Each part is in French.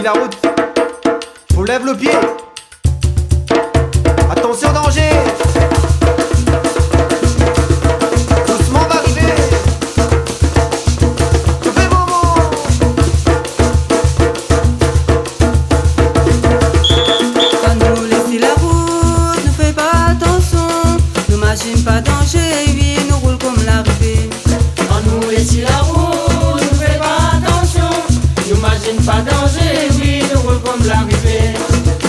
la route. On lève le pied. Attention, danger. Doucement va arriver. Je fais moment. Quand nous laissons la route, ne fais pas attention. Nous machine pas danger, oui, nous roule comme l'arrivée. Quand nous laissons la route, ne fais pas attention. Nous imagine pas danger, oui, nous roule comme l'arrivée.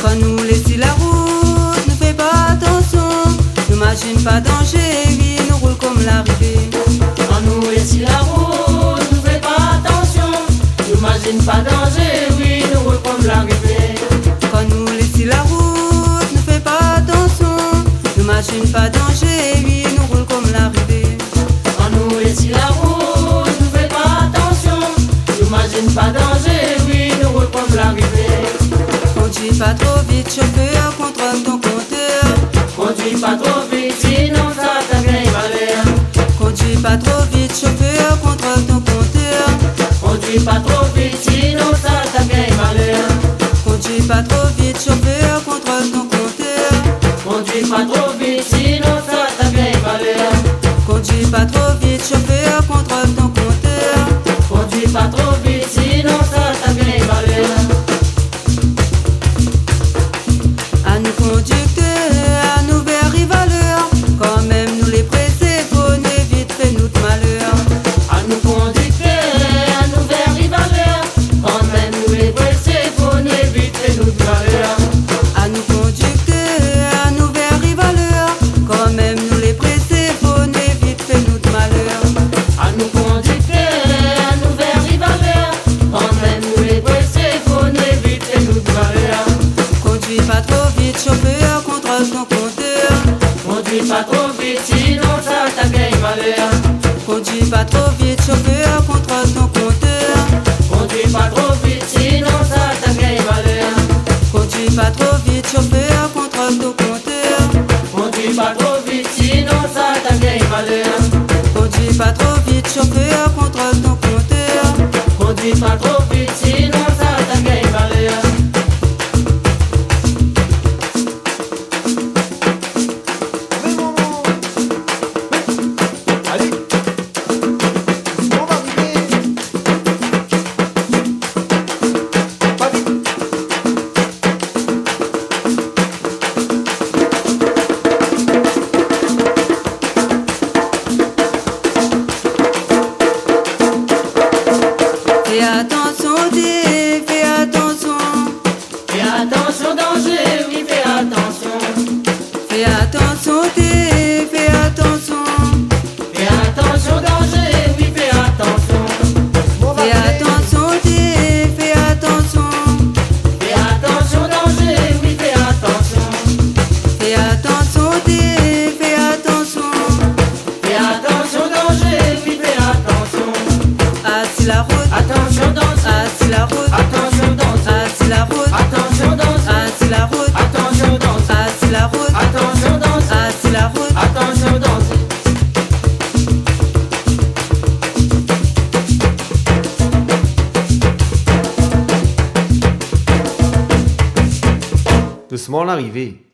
Quand nous laissons la route, ne fais pas attention. Nous machine pas danger, oui, nous roule comme l'arrivée. Quand nous laissons la route, ne fais pas attention. Nous imagine pas danger, oui, nous roule comme l'arrivée. Quand nous laissons la route, ne fais pas attention. Nous machine pas danger, oui, nous roule comme l'arrivée. Quand nous laissons la route, ne fais pas attention. Nous imagine pas danger, oui, nous roule comme l'arrivée. Conduis pas trop vite, chauffeur, contrôle ton compteur. Conduis pas trop vite, sinon ça t'a gagné malheur. Conduis pas trop vite, chauffeur, contrôle ton compteur. Conduis pas trop vite, sinon ça t'a gagné malheur. Conduis pas trop vite, chauffeur, contrôle ton compteur. Conduis pas trop vite, sinon ça t'a gagné malheur. Conduis pas trop vite, chauffeur, contrôle ton compteur. Conduis pas trop vite, sinon ça t'a gagné malheur. À nous conducteurs, à nous vers rivaleurs, quand même nous les pressés, faut n'éviter notre malheur. À nous conducteurs, à nous vers rivaleurs, quand même nous les pressés, faut n'éviter notre malheur. À nous conducteurs, à nous vers rivaleurs, quand même nous les pressés, faut n'éviter notre malheur. À nous conducteurs, à nous vers rivaleurs, quand même nous les pressés, faut n'éviter notre malheur. Conduis pas trop vite, chauffeur, contrôle ton compteur. Conduis pas trop vite, sinon ça t'a gagné malheur. Conduis pas trop vite, chauffeur, contrôle ton compteur. Conduis pas trop vite, sinon ça t'a gagné malheur. Conduis pas trop vite, chauffeur, contrôle ton compteur. Conduis pas trop vite, sinon ça t'a gagné malheur. Conduis pas trop vite, chauffeur, contrôle ton compteur. Conduis pas trop vite, sinon ça t'a gagné malheur. Je fais moment. Allez. Doucement va arriver. Pas vite. Fais attention, dis, fais attention. Fais attention, danger, oui, fais attention. Fais attention, dis, fais attention. Fais attention, danger, oui, fais attention. Doucement va Fais arriver. attention, dis, fais attention. Fais attention, danger, oui, fais attention. Fais attention, dis, fais attention. Fais attention, danger, oui, fais attention. Assis la route, Attention, danger. assis la route, Attention, danger. assis la route, Attention, danger. assis la route, Attention, danger. assis la route, Attention, danger. assis la route. Attention, danger. Doucement l'arrivée.